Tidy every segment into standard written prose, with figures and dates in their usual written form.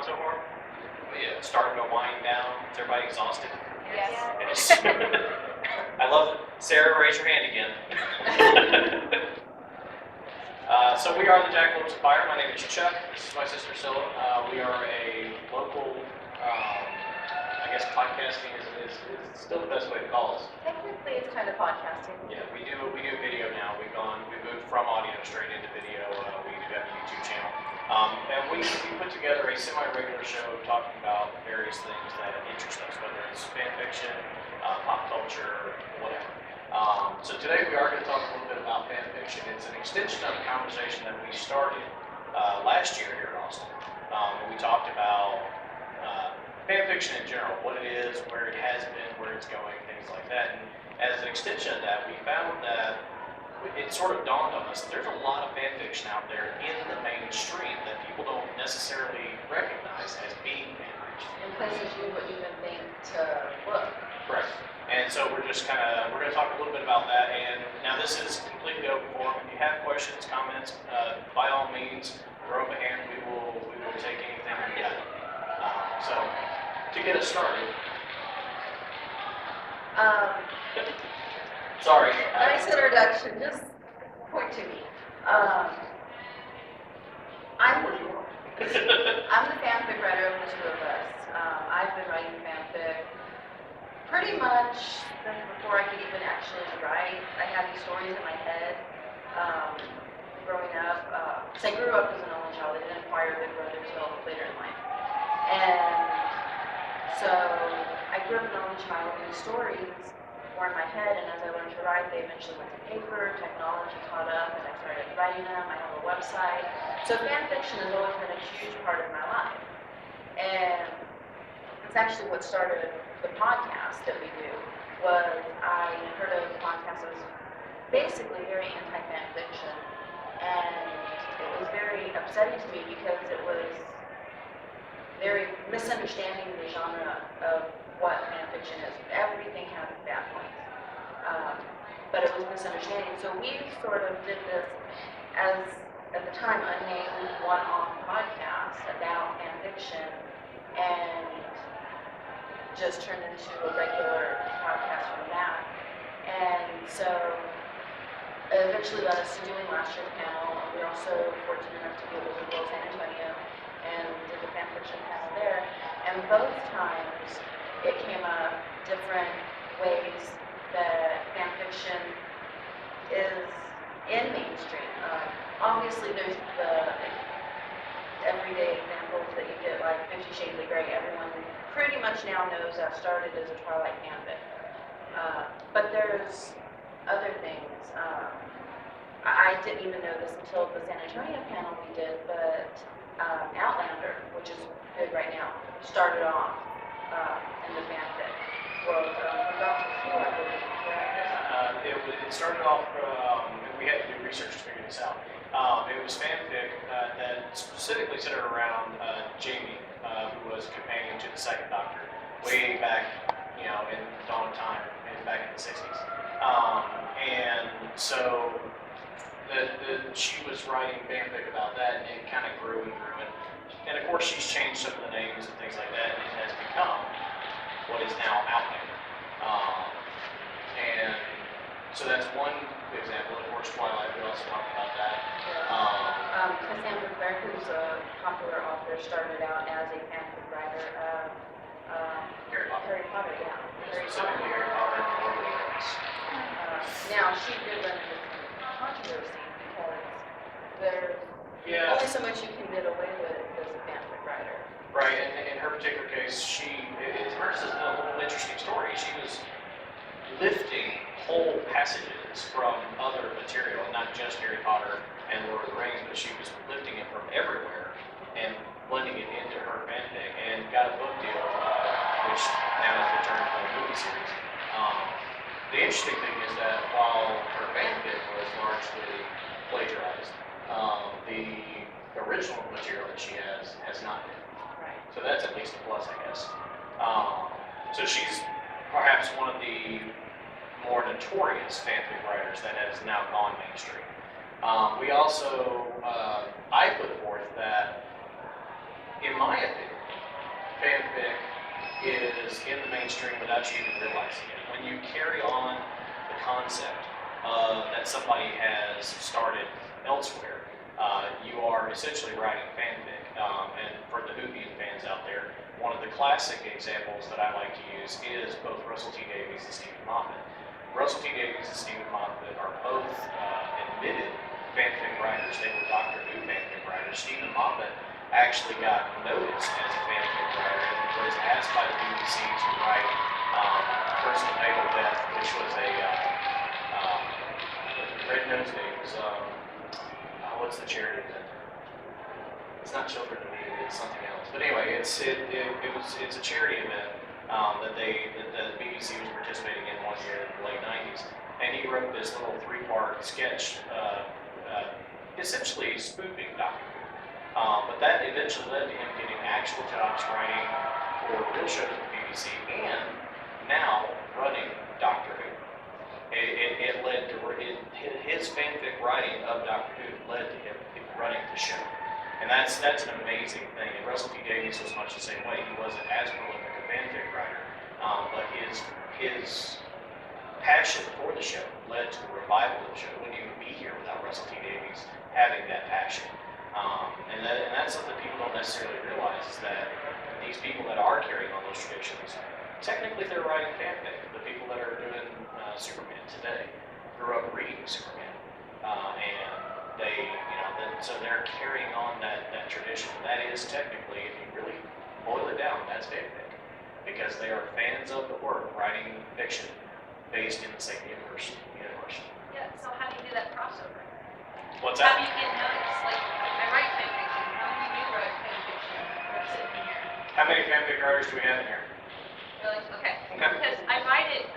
on so far? Yeah, starting to wind down. Is everybody exhausted? Yes. Yes. I love it. Sarah, raise your hand again. So we are the Jackalopes of Fire. My name is Chuck. This is my sister Scylla. We are a local, I guess podcasting is still the best way to call us. Technically, it's kind of podcasting. Yeah, we do video now. We moved from audio straight into video. We do have a YouTube channel. And we put together a semi-regular show talking about various things that interest us, whether it's fan fiction, pop culture, whatever. So today we are going to talk a little bit about fan fiction. It's an extension of a conversation that we started last year here in Austin. We talked about fan fiction in general, what it is, where it has been, where it's going, things like that. And as an extension of that, we found that it sort of dawned on us, there's a lot of fan fiction out there in the mainstream that people don't necessarily recognize as being fan fiction. In places you wouldn't even think to look. Correct. And so we're going to talk a little bit about that. And now this is completely open forum. If you have questions, comments, by all means, throw up a hand. We will take anything we got. So to get us started. Sorry. Nice introduction. Just point to me. I'm the fanfic writer of the two of us. I've been writing fanfic pretty much since before I could even actually write. I had these stories in my head growing up. So I grew up as an only child. I didn't acquire a big brother until later in life. And so I grew up as an only child, and these stories were in my head, and as I learned to write, they eventually went to paper, technology caught up, and I started writing them. I have a website. So fan fiction has always been a huge part of my life. And it's actually what started the podcast that we do. Was I heard of a podcast that was basically very anti-fan fiction, and it was very upsetting to me because it was very misunderstanding the genre of what fan fiction is. Everything has bad points, but it was misunderstanding. So we sort of did this as, at the time, unnamed one-off podcast about fan fiction, and just turned into a regular podcast from that. And so it eventually led us to doing last year's panel. We were also fortunate enough to be able to go to San Antonio and did the fan fiction panel there. And both times it came up different ways that fan fiction is in mainstream. Obviously there's the everyday examples that you get, like 50 Shades of Grey. Everyone pretty much now knows that started as a Twilight fanfic. But there's other things. I didn't even know this until the San Antonio panel we did, but Outlander, which is good right now, started off in the fanfic world. Dr. Q, I believe, correct? It started off, we had to do research to figure this out. It was fanfic that specifically centered around Jamie, who was a companion to the Second Doctor, way back, in dawn of time, back in the 60s. And so she was writing fanfic about that, and it kind of grew and grew. And of course, she's changed some of the names and things like that, and it has become what is now Outlander. And so that's one example. Of course, Twilight, we also talked about that. Cassandra Clare, who's a popular author, started out as a fanfic writer of Harry Potter, yeah. Specifically Harry Potter and Lord of the Rings. Now, she did run into some controversy because there's only so much you can get away with as a fanfic writer. Right, and in her particular case, hers is a little interesting story. She was lifting whole passages from other material, not just Harry Potter and Lord of the Rings, but she was lifting it from everywhere and blending it into her fanfic, and got a book deal, which now has been turned into a movie series. The interesting thing is that while her fanfic was largely plagiarized, the original material that she has not been. Right. So that's at least a plus, I guess. So she's perhaps one of the more notorious fanfic writers that has now gone mainstream. We also, I put forth that, in my opinion, mainstream without you even realizing it. When you carry on the concept that somebody has started elsewhere, you are essentially writing fanfic. And for the Whovian fans out there, one of the classic examples that I like to use is both Russell T Davies and Stephen Moffat. Russell T Davies and Stephen Moffat are both admitted fanfic writers. They were Doctor Who fanfic writers. Stephen Moffat actually got noticed as a fanfic writer and was asked by the BBC to write Person of Fatal Death, which was a Red Nose Day. It was what's the charity event? It's not Children of Need, it's something else. But anyway, it's a charity event that the BBC was participating in one year in the late 90s, and he wrote this little 3-part sketch, essentially spoofing Doctor Who. But that eventually led to him getting actual jobs writing for real shows at the BBC, and now running Doctor Who. It led to his fanfic writing of Doctor Who led to him running the show. And that's an amazing thing. And Russell T Davies was much the same way. He wasn't as prolific a fanfic writer, but his passion for the show led to the revival of the show. Wouldn't even be here without Russell T Davies having that passion. And that's something people don't necessarily realize, is that these people that are carrying on those traditions, technically they're writing fanfic. The people that are doing Superman today grew up reading Superman, and they, so they're carrying on that tradition. That is technically, if you really boil it down, that's fanfic, because they are fans of the work, writing fiction based in the same universe. Yeah, so how do you do that crossover? What's How do that? you get noticed? Like, I write fan fiction. How many of you write fan fiction? We're sitting here. How many fanfic writers do we have in here? Really? Okay. Okay. Because I write it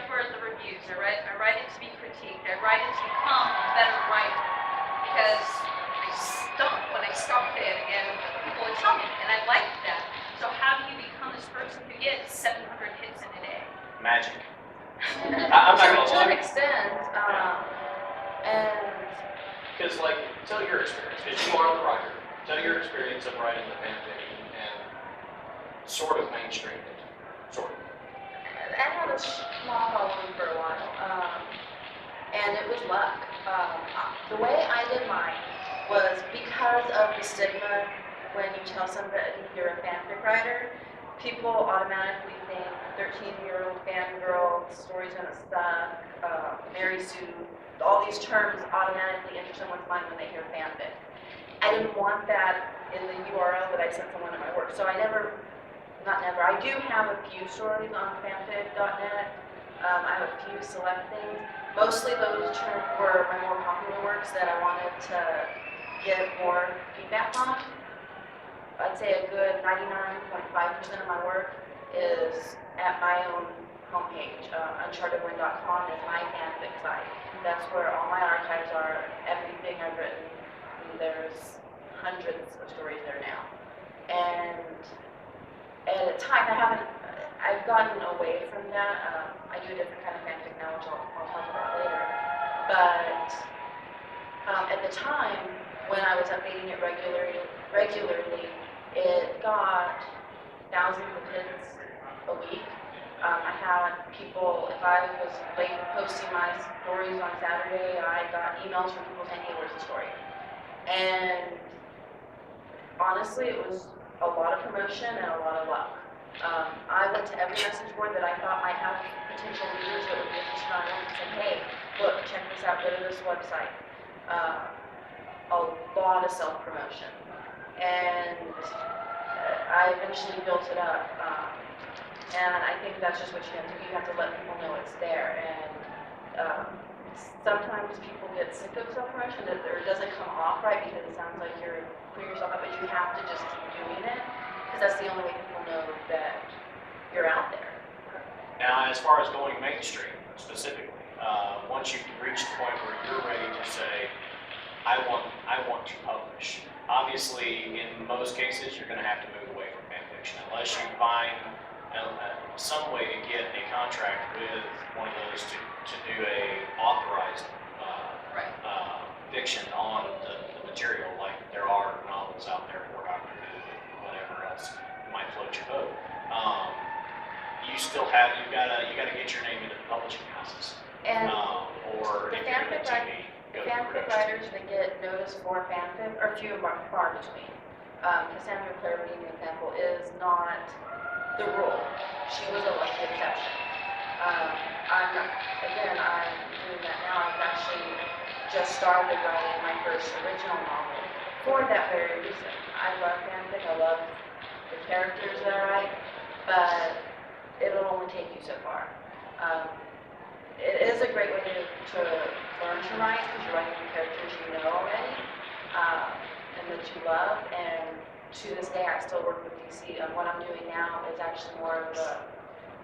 for the reviews. I write it to be critiqued. I write it to become a better writer. Because I stunk when I started and people would tell me, and I liked that. So how do you become this person who gets 700 hits in a day? Magic. I'm not gonna To an lie. extent, and Because, tell your experience, because you are the writer. Tell your experience of writing the fanfic and sort of mainstreamed it. Sort of. I had a small following for a while, and it was luck. The way I did mine was because of the stigma. When you tell somebody you're a fanfic writer, people automatically think 13-year-old fangirl, story's gonna suck, Mary Sue, all these terms automatically enter someone's mind when they hear fanfic. I didn't want that in the URL that I sent someone in my work, so I do have a few stories on fanfic.net. I have a few select things. Mostly those were my more popular works that I wanted to get more feedback on. I'd say a good 99.5% of my work is at my own homepage. Unchartedwind.com is my fanfic site. That's where all my archives are, everything I've written. And there's hundreds of stories there now. And at a time, I've gotten away from that. I do a different kind of fanfic now, which I'll talk about later. But at the time, when I was updating it regularly, it got thousands of hits a week. I had people, if I was late posting my stories on Saturday, I got emails from people saying, hey, where's the story? And honestly, it was a lot of promotion and a lot of luck. I went to every message board that I thought might have potential readers that would be interested on it and said, hey, look, check this out, go to this website. A lot of self-promotion. And I eventually built it up. And I think that's just what you have to do. You have to let people know it's there. And sometimes people get sick of self-promotion, or it doesn't come off right because it sounds like you're putting yourself up, but you have to just keep doing it, because that's the only way people know that you're out there. Now, as far as going mainstream, specifically, once you've reached the point where you're ready to say, I want to publish. Obviously, in most cases, you're going to have to move away from fan fiction, unless you find some way to get a contract with one of those to do a authorized fiction on the material, like there are novels out there for Doctor Who and whatever else might float your boat. You still have, you gotta get your name into the publishing houses. And Or the if you're in fanfic TV, go to fanfic production. writers that get noticed for fanfic are few and far between. Cassandra Clare, being an example, is not the rule. She was a lucky exception. I'm doing that now. I've actually just started writing my first original novel for that very reason. I love fanfic. I love the characters that I write, but it'll only take you so far. It is a great way to learn to write because you're writing the characters you know already and that you love. And to this day, I still work with DC. And what I'm doing now is actually more of a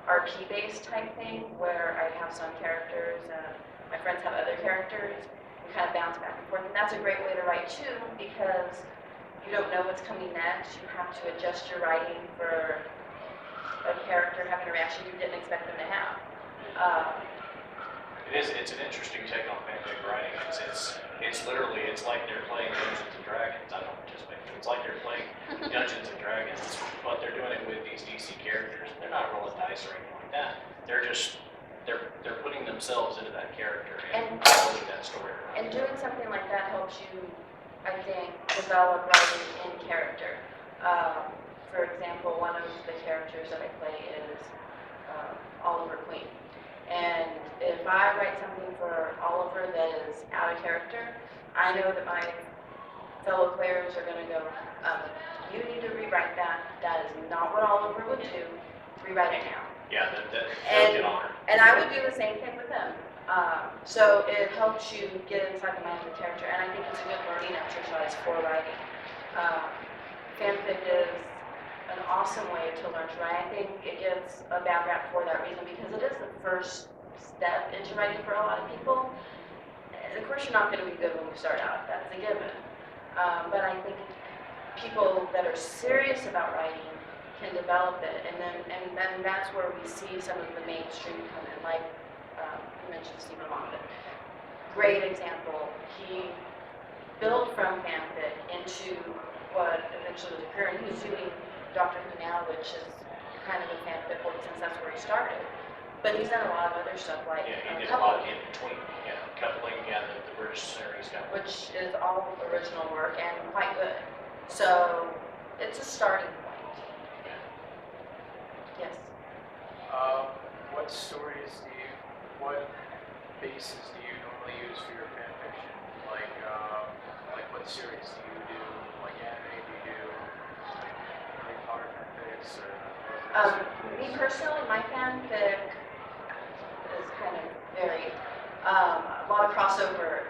RP-based type thing where I have some characters and my friends have other characters. We kind of bounce back and forth. And that's a great way to write too because you don't know what's coming next. You have to adjust your writing for a character having a reaction you didn't expect them to have. It's an interesting take on fanfic writing. It's literally, it's like they're playing Dungeons and Dragons. I don't participate, but it's like they're playing Dungeons and Dragons, but they're doing it with these DC characters. They're not rolling dice or anything like that. They're just, they're putting themselves into that character and telling that story. And doing something like that helps you, I think, develop writing in character. For example, one of the characters that I play is Oliver Queen. And if I write something for Oliver that is out of character, I know that my fellow players are going to go, you need to rewrite that. That is not what Oliver would do. Rewrite it now. Yeah, they'll get on her. And I would do the same thing with them. So it helps you get inside the mind of the character, and I think it's a good learning exercise for writing. Fanfic is an awesome way to learn to write. I think it gets a bad rap for that reason because it is the first step into writing for a lot of people. And of course, you're not going to be good when you start out. That's a given. But I think people that are serious about writing can develop it, and then that's where we see some of the mainstream come in. Like you mentioned, Stephen Moffat. Great example. He built from fanfic into what eventually was occurring. He's doing Doctor Who now, which is kind of a fanfic work since that's where he started. But he's done a lot of other stuff like Yeah, he did a lot in between. Yeah, coupling, yeah, the British series got. which is all original work and quite good. So it's a starting point. Yes. What stories what bases do you normally use for your fan fiction? Like what series do you do? Like anime do you do? Harry Potter fanfics or? Me personally, my fanfic is kind of varied. A lot of crossover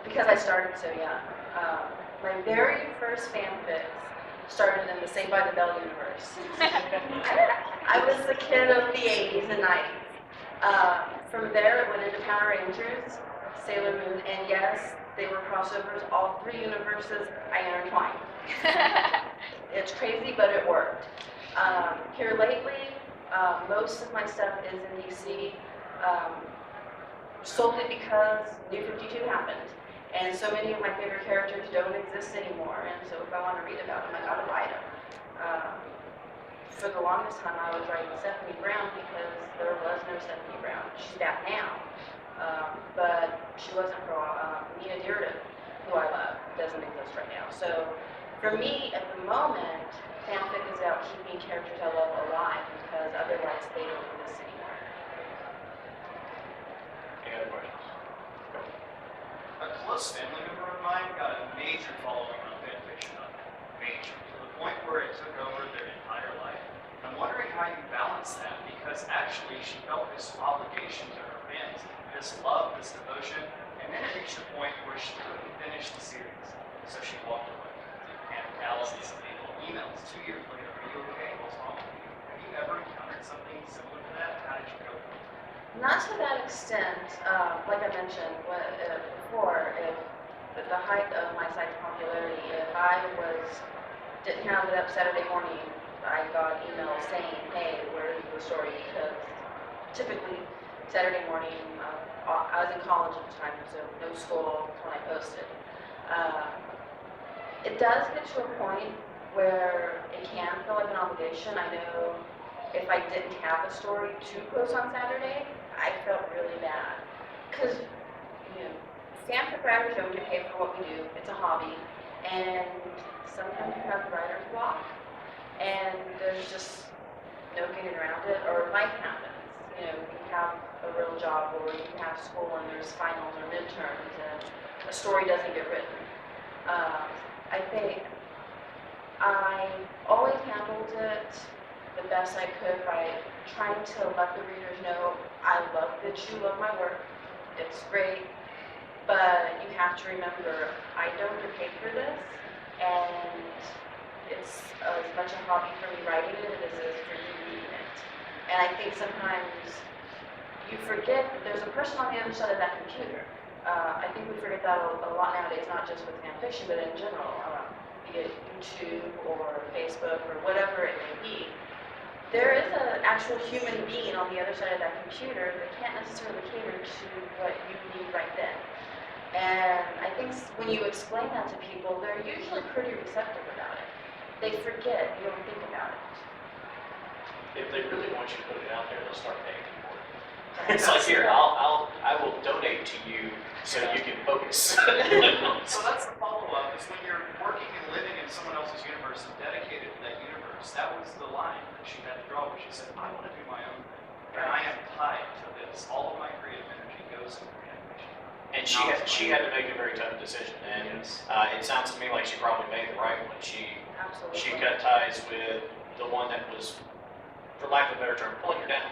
because I started so young. My very first fanfics started in the Saved by the Bell universe. I was the kid of the 80s and 90s. From there, it went into Power Rangers, Sailor Moon, and yes, they were crossovers. All three universes I intertwined. It's crazy, but it worked. Here lately, most of my stuff is in DC, solely because New 52 happened. And so many of my favorite characters don't exist anymore, and so if I want to read about them, I gotta write them. For the longest time, I was writing Stephanie Brown because there was no Stephanie Brown. She's back now, but she wasn't for a while. Mia Dearden, who I love, doesn't exist right now. So for me, at the moment, fanfic is about keeping characters I love alive because otherwise they don't exist anymore. Any other questions? A close family member of mine got a major following on fanfiction, major, to the point where it took over their entire life. I'm wondering how you balance that, because actually she felt this obligation to her fans, this love, this devotion, and then it reached a point where she couldn't finish the series, so she walked away. And Alice is emails 2 years later, are you okay? What's wrong with you? Have you ever encountered something similar to that? How did you go through it? Not to that extent, like I mentioned before, if at the height of my site's popularity, if I didn't have it up Saturday morning, I got emails saying, hey, where is the story? Because typically Saturday morning, I was in college at the time, so no school when I posted. It does get to a point where it can feel like an obligation. I know if I didn't have a story to post on Saturday, I felt really bad. Because, you know, fanfic writers don't get paid for what we do. It's a hobby. And sometimes you have writer's block. And there's just no getting around it. Or life happens. You know, you have a real job, or you have school and there's finals or midterms, and a story doesn't get written. I think I always handled it the best I could by trying to let the readers know I love that you love my work. It's great, but you have to remember I don't get paid for this, and it's as much a hobby for me writing it as it is for you reading it. And I think sometimes you forget that there's a person on the other side of that computer. I think we forget that a lot nowadays, not just with fan fiction, but in general, be it YouTube or Facebook or whatever it may be. There is an actual human being on the other side of that computer that can't necessarily cater to what you need right then. And I think when you explain that to people, they're usually pretty receptive about it. They forget, you don't think about it. If they really want you to put it out there, they'll start paying you for it. It's like, here, I will donate to you so you can focus. So that's the follow-up, is when you're working and living in someone else's universe and dedicated to that universe, that was the line that she had to draw, where she said, I want to do my own thing, and I am tied to this. All of my creative energy goes into animation. And she had to make a very tough decision, and it sounds to me like she probably made the right one. She Absolutely. cut ties with the one that was, for lack of a better term, pulling her down.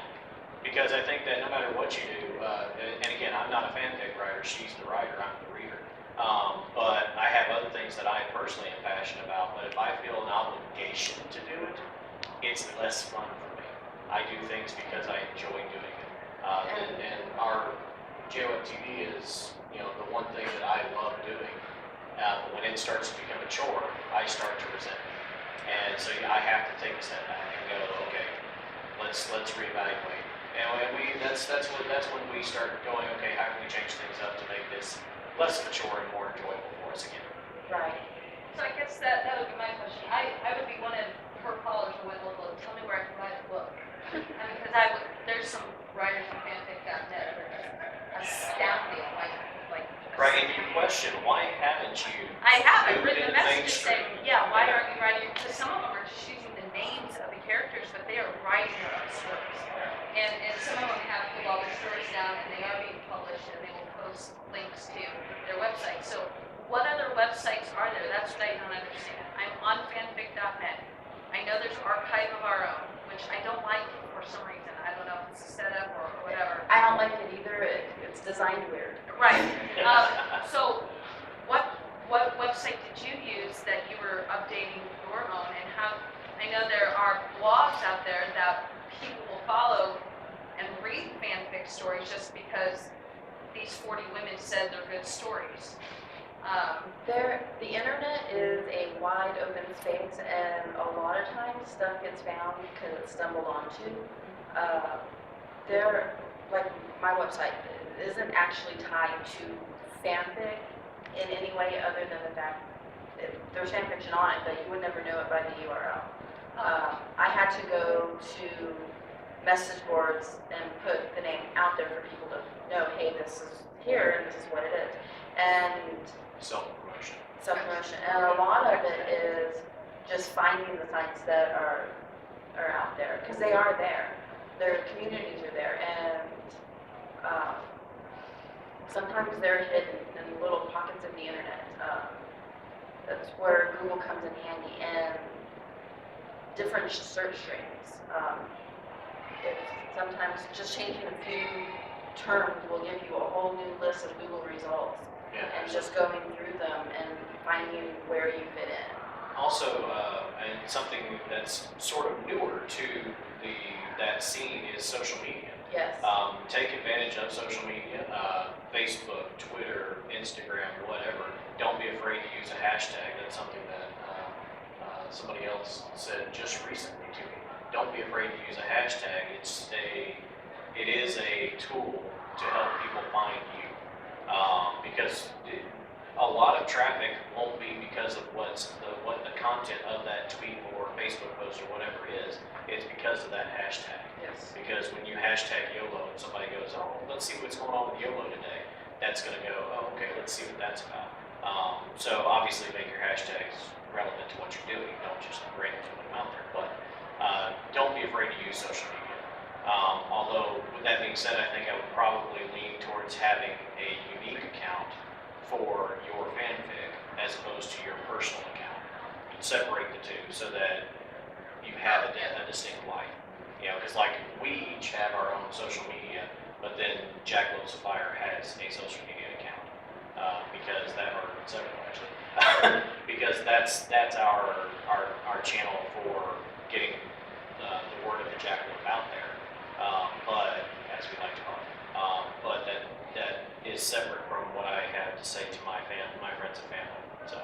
Because I think that no matter what you do, and again, I'm not a fanfic writer, she's the writer, I'm the reader. But I have other things that I personally am passionate about, but if I feel an obligation to do it, it's less fun for me. I do things because I enjoy doing it. And our JOF TV is, you know, the one thing that I love doing. But when it starts to become a chore, I start to resent it. And so I have to take a step back and go, okay, let's reevaluate. And that's when we start going, okay, how can we change things up to make this less of a chore and more enjoyable for us again? Right. So I guess that would be my question. I would be one of her callers who would look, tell me where I can write a book. I mean, because there's some writers on fanfic.net that are just astounding, like. Right, and you question, why haven't you? I have. I've moved written into a message mainstream? saying, yeah, why aren't you writing? Because some of them are just using the names of the characters, but they are writing their own stories. And some of them have put all their stories down, and they are being published, and they will post links to their website. So what other websites are there? That's what I don't understand. I'm on fanfic.net. I know there's Archive of Our Own, which I don't like for some reason. I don't know if it's a setup or whatever. I don't like it either. It's designed weird. Right. So what website did you use that you were updating your own, and how? I know there are blogs out there that people will follow and read fanfic stories just because these 40 women said they're good stories. The internet is a wide open space, and a lot of times stuff gets found because it's stumbled onto. Like my website isn't actually tied to fanfic in any way other than the fact that there's fanfiction on it, but you would never know it by the URL. I had to go to message boards and put the name out there for people to know, hey, this is here and this is what it is. And Self-promotion. self-promotion. And a lot of it is just finding the sites that are out there, because they are there. Their communities are there, and sometimes they're hidden in little pockets of the internet. That's where Google comes in handy, and different search strings. Sometimes just changing a few terms will give you a whole new list of Google results, Yeah. and just going through them and finding where you fit in. Also, and something that's sort of newer to that scene is social media. Yes. Take advantage of social media, Facebook, Twitter, Instagram, whatever. Don't be afraid to use a hashtag. That's something that somebody else said just recently to me. Don't be afraid to use a hashtag. It is a tool to help people find you, because a lot of traffic won't be because of what the content of that tweet or Facebook post or whatever it is. It's because because of that hashtag. Yes. Because when you hashtag YOLO and somebody goes, oh, let's see what's going on with YOLO today, that's going to go, oh, okay, let's see what that's about. So obviously make your hashtags relevant to what you're doing. Don't just randomly put them out there. But don't be afraid to use social media. Although, with that being said, I think I would probably lean towards having a unique account for your fanfic as opposed to your personal account. Separate the two so that you have a distinct life. You know, because like we each have our own social media, but then Jack Loves a Fire has a social media account because that, or several actually, because that's our channel for getting the word of the Jack Loves out there. But as we like to call it, but that is separate from what I have to say to my friends and family. So,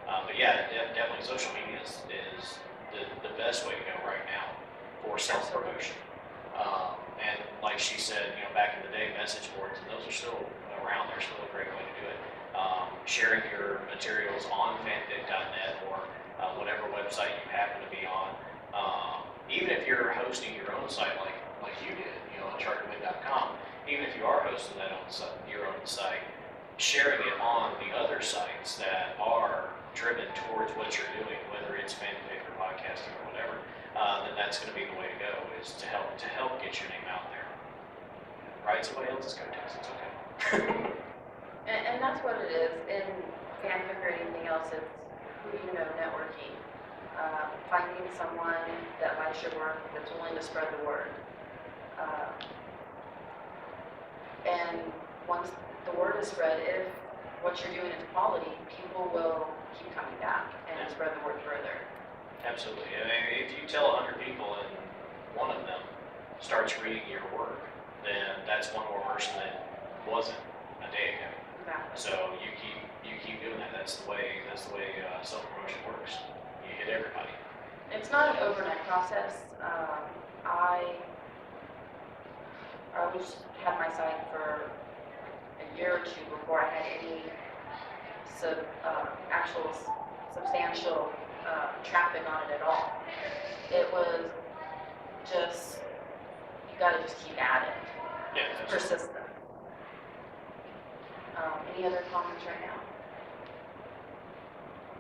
but yeah, definitely social media is the best way to go right now for self-promotion. And like she said, you know, back in the day, message boards, and those are still around. They're still a great way to do it. Sharing your materials on fanfic.net or whatever website you happen to be on. Even if you're hosting your own site like you did, you know, on charterwind.com, even if you are hosting that on your own site, sharing it on the other sites that are driven towards what you're doing, whether it's fanfic or podcasting or whatever, then that's going to be the way to go, is to help get your name out there. Right? Somebody else's go-tos, it's okay. And that's what it is in fanfic or anything else. It's who you know, networking. Finding someone that likes your work, that's willing to spread the word. And once the word is spread, if what you're doing is quality, people will keep coming back and spread the word further. Absolutely. I mean, if you tell 100 people and one of them starts reading your work, then that's one more person that wasn't a day ago. Exactly. So you keep doing that. That's the way self-promotion works. You hit everybody. It's not an overnight process. I was had my site for a year or two before I had any actual substantial traffic on it at all. It was just, you gotta just keep at it. Yeah, It's persistent. Any other comments right now?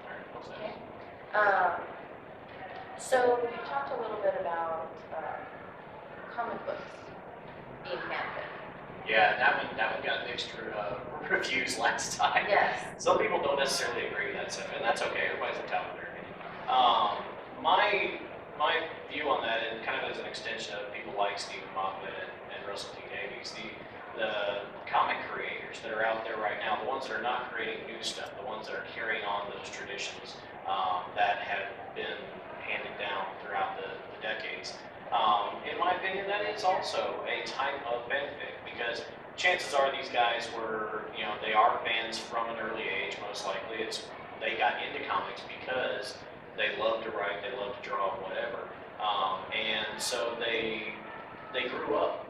All right, what's that? Okay. So you talked a little bit about comic books being fanfic. Yeah, that one got mixed reviews last time. Yes. Some people don't necessarily agree with that stuff, and that's okay. Everybody's entitled to their opinion. My view on that, and kind of as an extension of people like Stephen Moffat and Russell T Davies, the comic creators that are out there right now, the ones that are not creating new stuff, the ones that are carrying on those traditions that have been handed down throughout the decades. In my opinion, that is also a type of fanfic, because chances are these guys were, you know, they are fans from an early age, most likely. They got into comics because they love to write, they love to draw, whatever. And so they grew up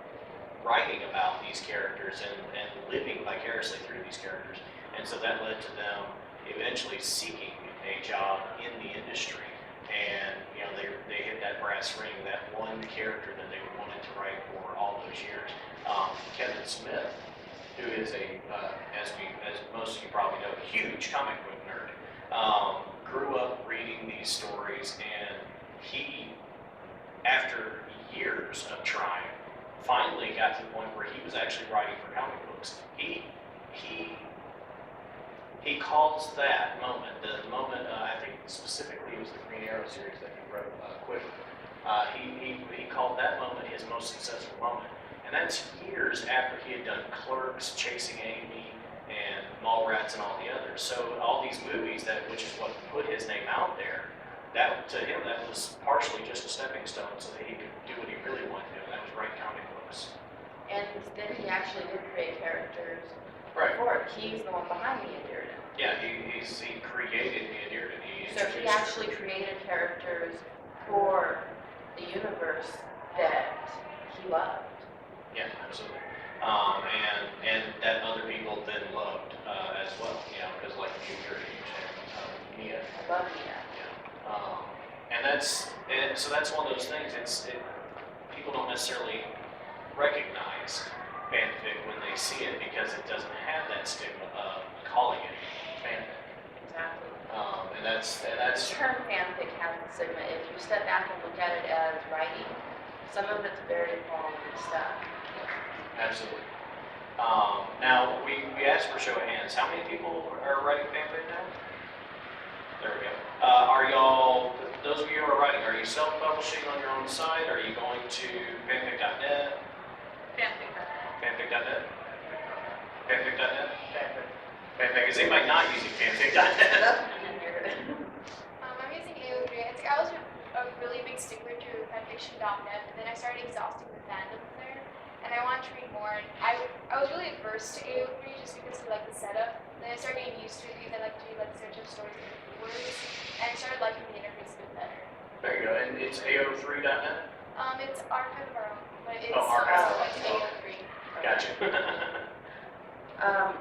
writing about these characters and living vicariously through these characters. And so that led to them eventually seeking a job in the industry. And, you know, they hit that brass ring, that one character that they wanted to write for all those years. Kevin Smith, who is as most of you probably know, a huge comic book nerd, grew up reading these stories, and he, after years of trying, finally got to the point where he was actually writing for comic books. He calls that moment, the moment, I think specifically it was the Green Arrow series that he wrote, Quiver. He called that moment his most successful moment. And that's years after he had done Clerks, Chasing Amy, and Mallrats, and all the others. So all these movies, which is what put his name out there, that to him, that was partially just a stepping stone so that he could do what he really wanted to do, and that was write comic books. And then he actually did create characters. Right. For it. He's the one behind Mia Dearden. Yeah, he created Mia Dearden. So he actually created characters for the universe that he loved. Yeah, absolutely. And that other people then loved as well, you know, because like you're a huge fan of Mia. I love Mia. Yeah. So that's one of those things. people don't necessarily recognize fanfic when they see it because it doesn't have that stigma of calling it fanfic. Exactly. And that's The term fanfic has the stigma. If you step back and look at it as writing, some of it's very quality stuff. absolutely. Now we asked for a show of hands. How many people are writing fanfic now? There we go. Are y'all, those of you who are writing, are you self-publishing on your own site? Are you going to fanfic.net? Fanfic. Fanfic.net? Fanfic.net? Fanfic. Is anybody not using fanfic.net? I'm using AO3. I think I was a really big stickler to fanfiction.net, but then I started exhausting the fandom there, and I wanted to read more. And I was really averse to AO3 just because of like the setup. Then I started getting used to it because I like to do like search up stories in keywords, and I started liking the interface a bit better. There you go. And it's AO3.net? It's Archive of Our Own, but it's Archive. like AO3. Gotcha.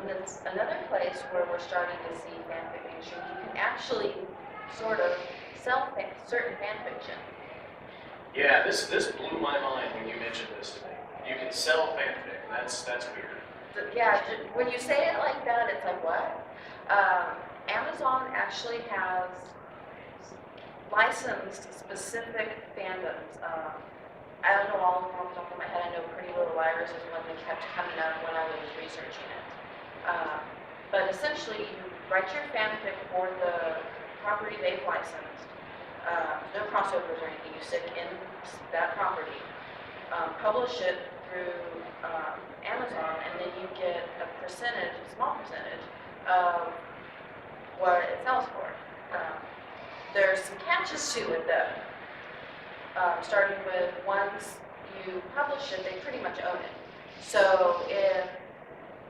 That's another place where we're starting to see fan fiction. You can actually sort of sell certain fan fiction. Yeah, this blew my mind when you mentioned this to me. You can sell fanfic. That's weird. Yeah, when you say it like that, it's like, what? Amazon actually has licensed specific fandoms. I don't know all of them off the top of my head. I know Pretty Little Liars is one that kept coming up when I was researching it. But essentially, you write your fanfic for the property they've licensed. No crossovers or anything. You stick in that property, publish it through Amazon, and then you get a percentage, a small percentage, of what it sells for. There's some catches to it though. Starting with once you publish it, they pretty much own it. So if,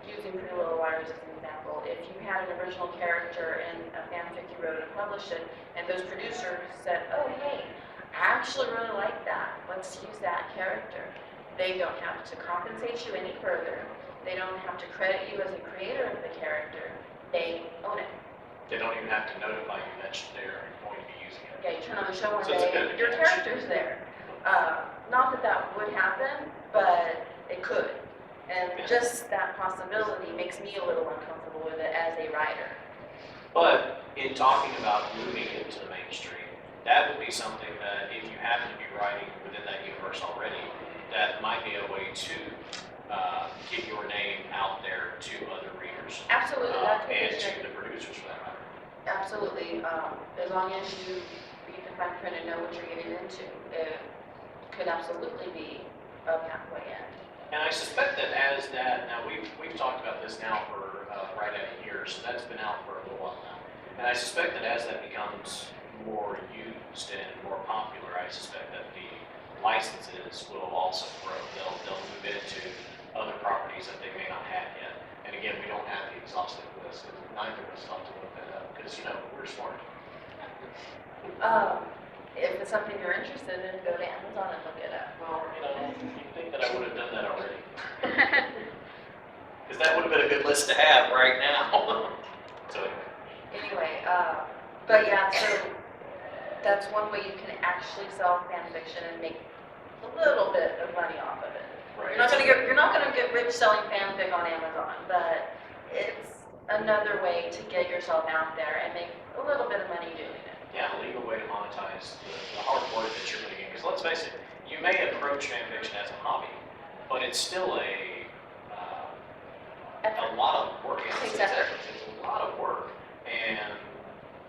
using Pretty Little Liars as an example, if you had an original character in a fanfic you wrote and published it, and those producers said, oh hey, I actually really like that, let's use that character. They don't have to compensate you any further. They don't have to credit you as a creator of the character. They own it. They don't even have to notify you that they're going to be using it. Yeah, you turn on the show one So it's a day, bit of a your catch. character's there. Not that that would happen, but it could. And just that possibility makes me a little uncomfortable with it as a writer. But in talking about moving into the mainstream, that would be something that if you happen to be writing within that universe already, that might be a way to get your name out there to other readers. Absolutely, that's what And we to should. the producers for that matter. Absolutely. As long as you read the fine print and know what you're getting into, it could absolutely be a pathway in. And I suspect that as that, now we've talked about this now for right at a year, so that's been out for a little while now. And I suspect that as that becomes more used and more popular, I suspect that the licenses will also grow. They'll move into other properties that they may not have yet. And again, we don't have the exhaustive list, because neither of us thought to look that up, because we're smart. If it's something you're interested in, go to Amazon and look it up. Well, you'd think that I would have done that already. Because that would have been a good list to have right now. So Anyway, but yeah, so that's one way you can actually sell fan fiction and make a little bit of money off of it. right. You're not gonna get rich selling fanfic on Amazon, but it's another way to get yourself out there and make a little bit of money doing it. Yeah, a legal way to monetize the hard work that you're putting in. Because let's face it, you may approach fan fiction as a hobby, but it's still a lot of work. It's a lot of work, and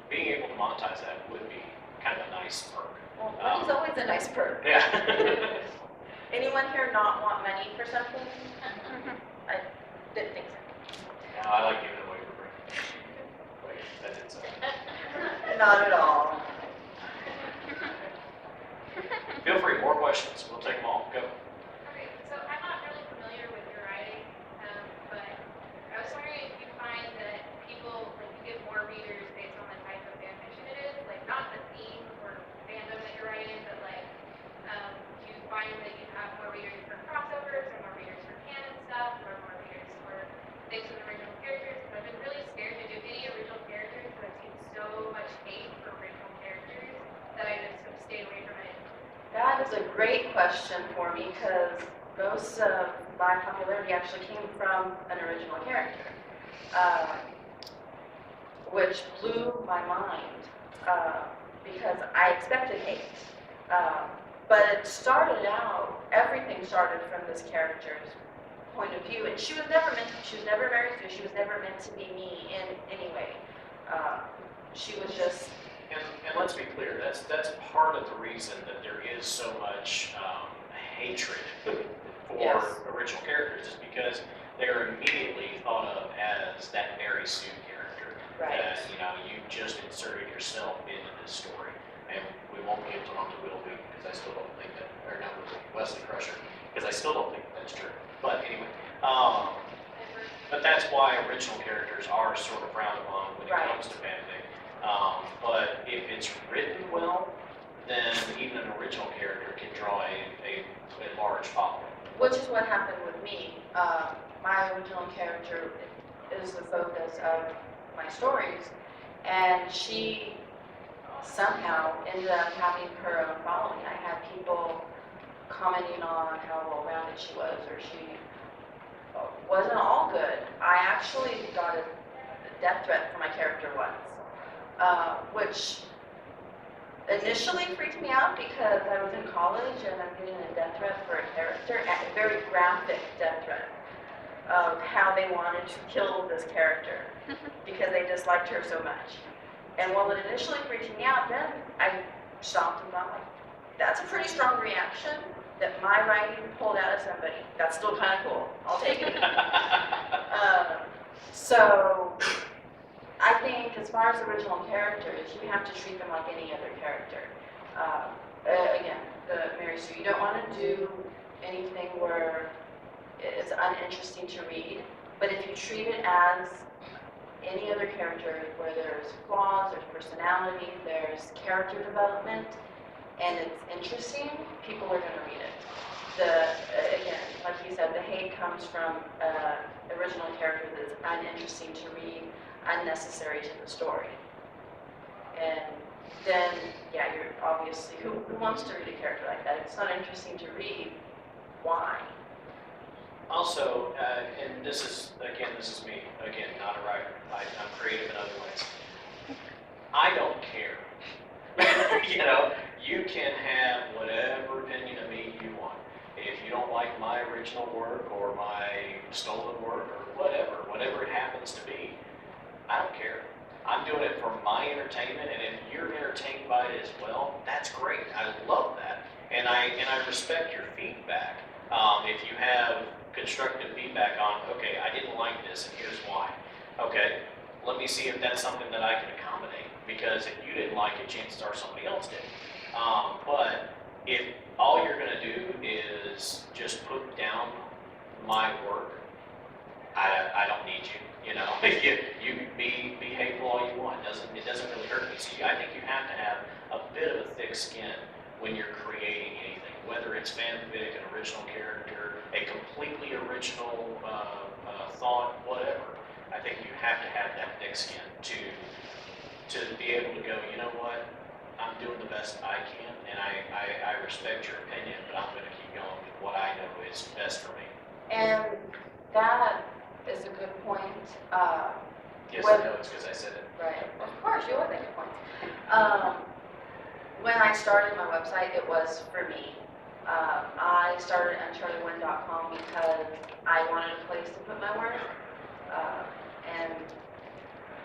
being able to monetize that would be kind of a nice perk. Well, money's always a nice perk. Yeah. Anyone here not want money for something? I didn't think so. Yeah, I like giving it away for free. Wait, that didn't sound. Not at all. Feel free, more questions. We'll take them all. Go. Okay, so I'm not really familiar with your writing, but I was wondering if you find that people, like, you get more readers based on the type of fan fiction it is, like, not the theme or fandom that you're writing, but like, do you find that you have more readers for crossovers, or more readers for canon stuff, or more readers for things with original characters? Because I've been really scared to do any original characters, because I've seen so much hate for original characters that I just have stayed away from it. That is is a great question for me because most of my popularity actually came from an original character, which blew my mind because I expected hate. But it started out, everything started from this character's point of view, and she was never Mary Sue, she was never meant to be me in any way. She was just. And let's be clear, that's part of the reason that there is so much hatred for Yes. original characters is because they're immediately thought of as that Mary Sue character. Right. That, you just inserted yourself into this story. And we won't get on to Willoughby because I still don't think that, or not Willoughby, Wesley Crusher, because I still don't think that's true. But anyway, but that's why original characters are sort of frowned upon when it Right. comes to fanfic. But if it's written well, then even an original character can draw a large following. Which is what happened with me. My original character is the focus of my stories, and she somehow ended up having her own following. I had people commenting on how well-rounded she was, or she wasn't all good. I actually got a death threat for my character once, which initially freaked me out because I was in college and I'm getting a death threat for a character, a very graphic death threat of how they wanted to kill this character because they disliked her so much. And while it initially freaked me out, then I stopped and thought, like, that's a pretty strong reaction that my writing pulled out of somebody. That's still kind of cool. I'll take it. So I think as far as original characters, you have to treat them like any other character. Again, the Mary Sue, you don't want to do anything where it's uninteresting to read, but if you treat it as any other character where there's flaws, there's personality, there's character development, and it's interesting, people are going to read it. Again, like you said, the hate comes from original character that's uninteresting to read, unnecessary to the story. And then, yeah, you're obviously, who wants to read a character like that? If it's not interesting to read, why? Also, and this is me, again, not a writer. I'm creative in other ways. I don't care. You can have whatever opinion of me you want. If you don't like my original work or my stolen work or whatever it happens to be, I don't care. I'm doing it for my entertainment, and if you're entertained by it as well, that's great. I love that, and I respect your feedback. If you have constructive feedback on, okay, I didn't like this, and here's why. Okay, let me see if that's something that I can accommodate, because if you didn't like it, chances are somebody else did. But if all you're going to do is just put down my work, I don't need you. You can be hateful all you want. It doesn't really hurt me. So I think you have to have a bit of a thick skin when you're creating anything, whether it's fanfic, an original character, a completely original thought, whatever. I think you have to have that thick skin to be able to go, you know what, I'm doing the best I can, and I respect your opinion, but I'm going to keep going with what I know is best for me. And that is a good point. Yes, I know, it's because I said it. Right, of course, you always make a point. When I started my website, it was for me. I started uncharted1.com because I wanted a place to put my work, and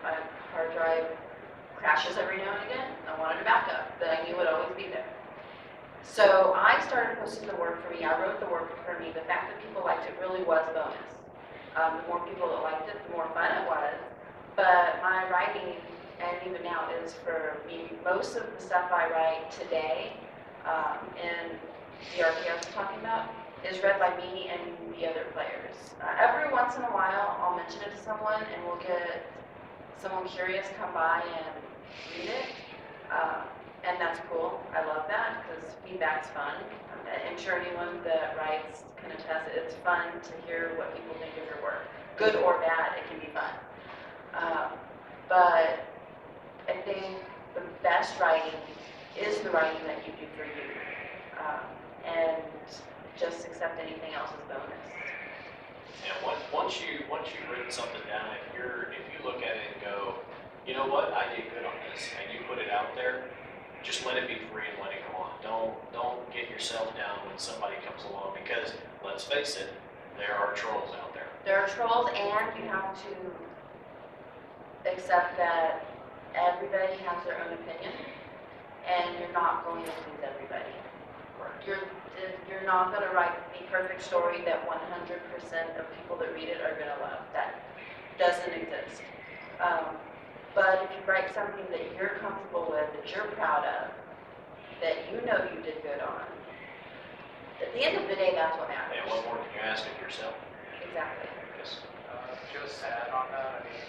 my hard drive crashes every now and again. I wanted a backup that I knew would always be there. So I started posting the work for me. I wrote the work for me. The fact that people liked it really was bonus. The more people that liked it, the more fun it was. But my writing, and even now, is for me. Most of the stuff I write today in the RP I was talking about is read by me and the other players. Every once in a while, I'll mention it to someone, and we'll get someone curious come by and read it. And that's cool. I love that because feedback's fun. I'm sure anyone that writes can attest it's fun to hear what people think of your work. Good or bad, it can be fun. But I think the best writing is the writing that you do for you. accept anything else as bonus. And once you've written something down, if you look at it and go, you know what, I did good on this, and you put it out there, just let it be free and let it go on. Don't get yourself down when somebody comes along, because let's face it, there are trolls out there. There are trolls, and you have to accept that everybody has their own opinion, and you're not going to please everybody. You're not going to write the perfect story that 100% of people that read it are going to love. That doesn't exist. But if you write something that you're comfortable with, that you're proud of, that you know you did good on, at the end of the day, that's what matters. And what more can you ask of yourself? Exactly. Yes. Just to add on that, I mean,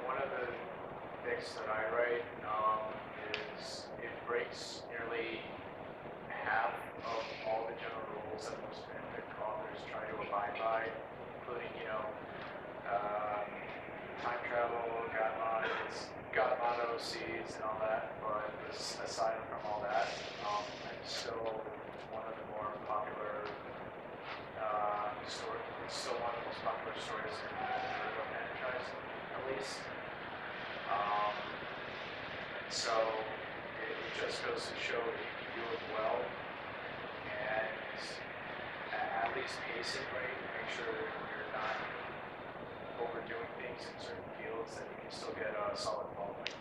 one of the things that I write is it breaks nearly half of all the general rules that most fanfic authors try to abide by, including, time travel, God OCs and all that. But aside from all that, it's still one of the more popular story. It's still one of the most popular stories in the Naruto franchise, at least. So it just goes to show that you can do it well, and at least pace it right. Make sure that you're not overdoing things in certain fields, that you can still get a solid following.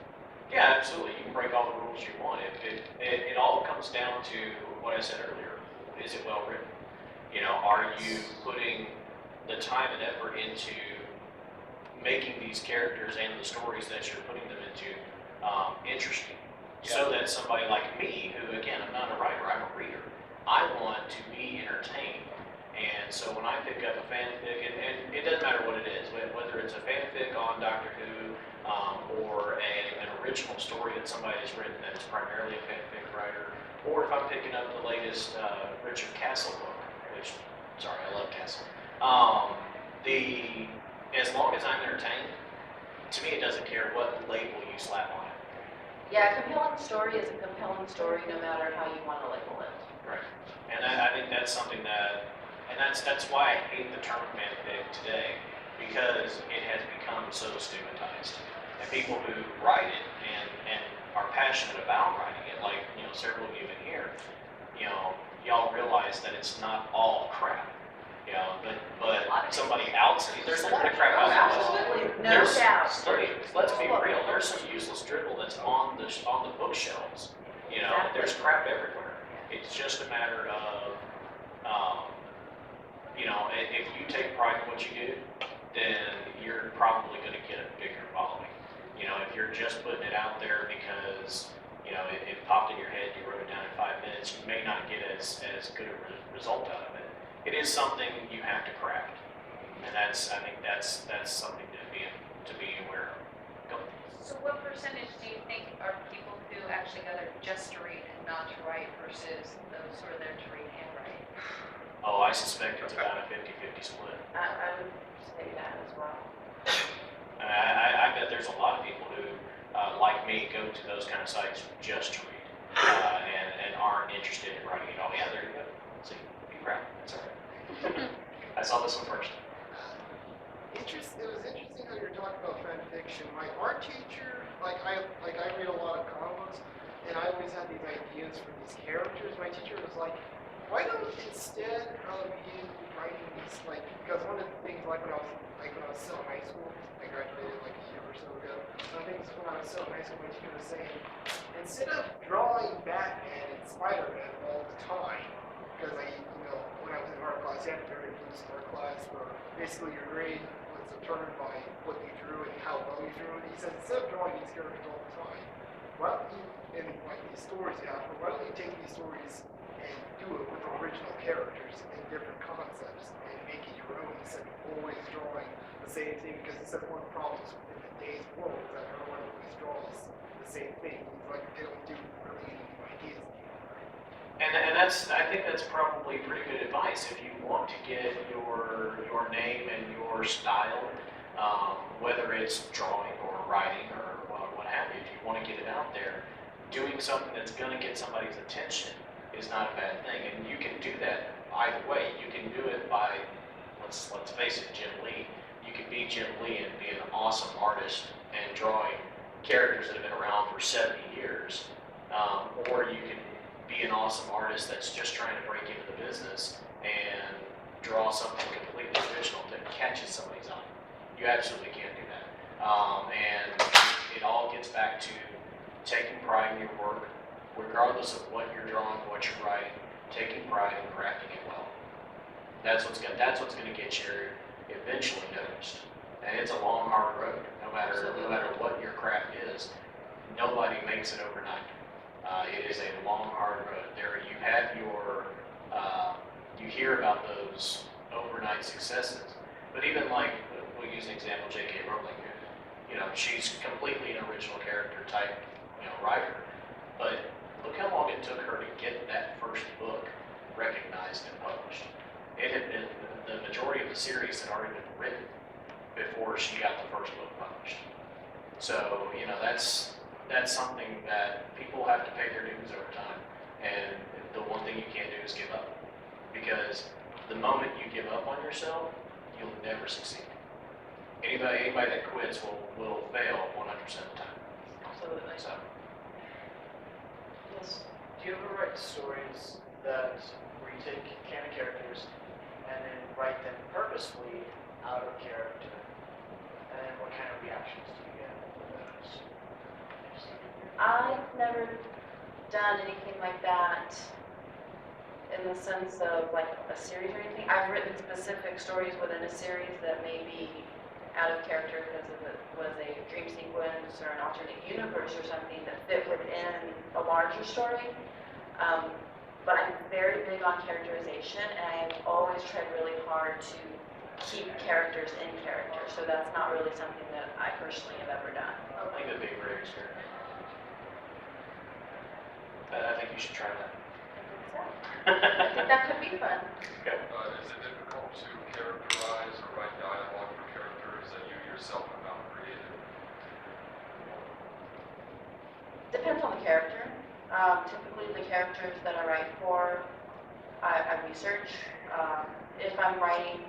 Yeah, absolutely. You can break all the rules you want. It all comes down to what I said earlier. Is it well written? Are you putting the time and effort into making these characters and the stories that you're putting them into interesting? So that somebody like me, who again, I'm not a writer, I'm a reader, I want to be entertained. And so when I pick up a fanfic, and it doesn't matter what it is, whether it's a fanfic on Doctor Who, or an original story that somebody has written that is primarily a fanfic writer, or if I'm picking up the latest Richard Castle book, which, sorry, I love Castle. As long as I'm entertained, to me it doesn't care what label you slap on it. Yeah, a compelling story is a compelling story no matter how you want to label it. Right. And I think that's something that, and that's why I hate the term fanfic today, because it has become so stigmatized. And people who write it and are passionate about writing it, like several of you in here, y'all realize that it's not all crap. But somebody else, there's a lot of crap out there. Absolutely, no doubt. Let's be real. There's some useless dribble that's on the bookshelves. There's crap everywhere. It's just a matter of, if you take pride in what you do, then you're probably going to get a bigger following. If you're just putting it out there because it popped in your head, you wrote it down in 5 minutes, you may not get as good a result out of it. It is something you have to craft, and I think that's something to be aware of. Go. So what percentage do you think are people who actually go there just to read and not to write versus those who are there to read and write? Oh, I suspect it's about a 50-50 split. I would say that as well. I bet there's a lot of people who, like me, go to those kind of sites just to read, and aren't interested in writing it all. Yeah, there you go. See, be proud. That's all right. I saw this one first. It was interesting how you were talking about fan fiction. My art teacher, I read a lot of comics, and I always had these ideas for these characters. My teacher was like, why don't instead of you writing these, because one of the things when I was still in high school, I graduated a year or so ago. One of the things when I was still in high school, my teacher was saying, instead of drawing Batman and Spider-Man all the time, because when I was in art class, I had a very loose art class where basically your grade was determined by what you drew and how well you drew. And he said, instead of drawing these characters all the time, why don't you, in these stories you have, why don't you take these stories and do it with original characters and different concepts and make it your own instead of always drawing the same thing? Because he said one of the problems in today's world is that everyone always draws the same thing. They don't do really any new ideas. And I think that's probably pretty good advice. If you want to get your name and your style, whether it's drawing or writing or what have you, if you want to get it out there, doing something that's going to get somebody's attention is not a bad thing, and you can do that either way. You can do it by, let's face it, Jim Lee. You can be Jim Lee and be an awesome artist and drawing characters that have been around for 70 years, or you can be an awesome artist that's just trying to break into the business and draw something completely original that catches somebody's eye. You absolutely can do that. And it all gets back to taking pride in your work, regardless of what you're drawing, what you're writing, taking pride in crafting it well. That's what's gonna get you eventually noticed. And it's a long, hard road, no matter what your craft is. Nobody makes it overnight. It is a long, hard road. You have your, you hear about those overnight successes, but even like, we'll use an example, J.K. Rowling, she's completely an original character type, writer, but look how long it took her to get that first book recognized and published. It had been, the majority of the series had already been written before she got the first book published. So, that's something that people have to pay their dues over time. And the one thing you can't do is give up. Because the moment you give up on yourself, you'll never succeed. Anybody that quits will fail 100% of the time. Absolutely. So, Yes. Do you ever write stories that where you take canon characters and then write them purposefully out of character? And then what kind of reactions do you get with those? I've never done anything like that in the sense of like a series or anything. I've written specific stories within a series that may be out of character because it was a dream sequence or an alternate universe or something that fit within a larger story. But I'm very big on characterization, and I've always tried really hard to keep characters in character. So that's not really something that I personally have ever done. I think that'd be a great experience. I think you should try that. I think that could be fun. Okay. Is it difficult to characterize or write dialogue for characters that you yourself have not created? Depends on the character. Typically the characters that I write for, I research. If I'm writing,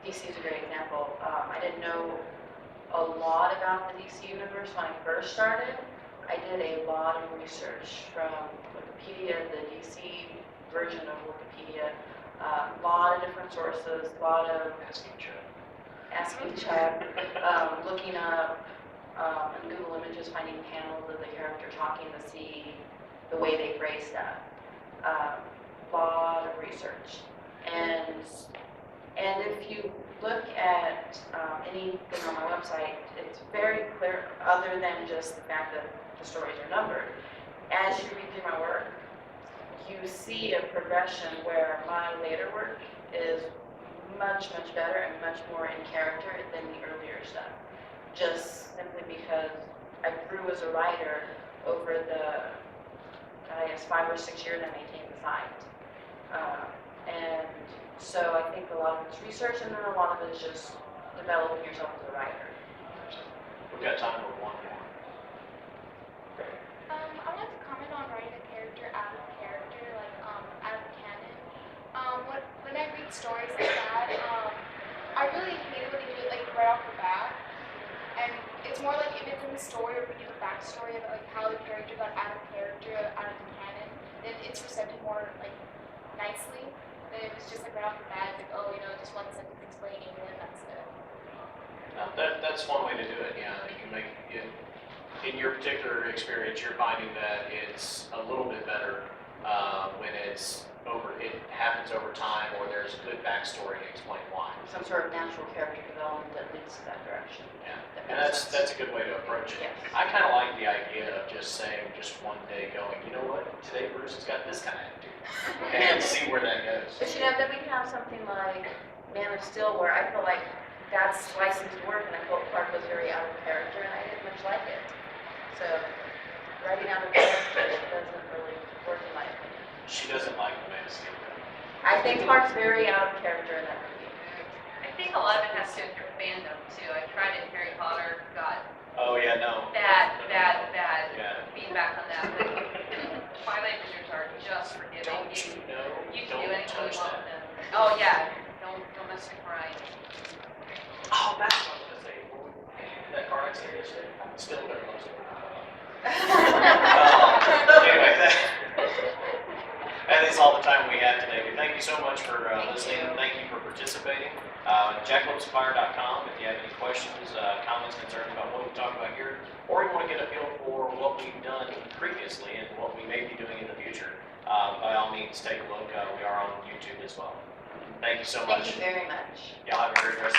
DC is a great example. I didn't know a lot about the DC universe when I first started. I did a lot of research from Wikipedia, the DC version of Wikipedia, a lot of different sources, a lot of asking Chuck, looking up in Google Images, finding panels of the character talking to see the way they phrase stuff. Lot of research. And if you look at anything on my website, it's very clear, other than just the fact that the stories are numbered. As you read through my work, you see a progression where my later work is much, much better and much more in character than the earlier stuff. Just simply because I grew as a writer over the, I guess, 5 or 6 years I maintained the site. And so I think a lot of it's research, and then a lot of it is just developing yourself as a writer. We've got time for one more. I want to comment on writing a character out of character, like out of canon. When I read stories like that, I really hate it when they do it like right off the bat. And it's more like if it's in the story or we do a backstory about like how the character got out of character, out of the canon, then it's presented more like nicely. Than if it's just like right off the bat, like just one sentence explaining and then that's it. That's one way to do it. Yeah, you can make it. In your particular experience, you're finding that it's a little bit better when it happens over time, or there's a good backstory to explain why. Some sort of natural character development that leads to that direction. Yeah, That and makes that's a good way to approach it. Yes. I kind of like the idea of just saying, just one day going, you know what, today Bruce has got this kind of attitude, and see where that goes. But then we can have something like Man of Steel, where I feel like that's licensed work, and I felt Clark was very out of character, and I didn't much like it. So writing out of character doesn't really work in my opinion. She doesn't like the Man of Steel. I think Clark's very out of character in that movie. I think a lot of it has to do with your fandom too. I tried it in Harry Potter, got Oh yeah, no. bad Yeah. feedback on that. But Twilight was your target. just forgiving. Don't you know? You can do Don't anything you touch want that. with them. Oh, yeah, don't mess with Brian. Oh, that's what I was gonna say. That car accident yesterday, still very much. Anyway, that is all the time we have today. Thank you so much for listening. Thank you for participating. JackLopesFire.com if you have any questions, comments, concerns about what we talked about here, or you want to get a feel for what we've done previously and what we may be doing in the future, by all means, take a look. We are on YouTube as well. Thank you so much. Thank you very much. Y'all have a great rest of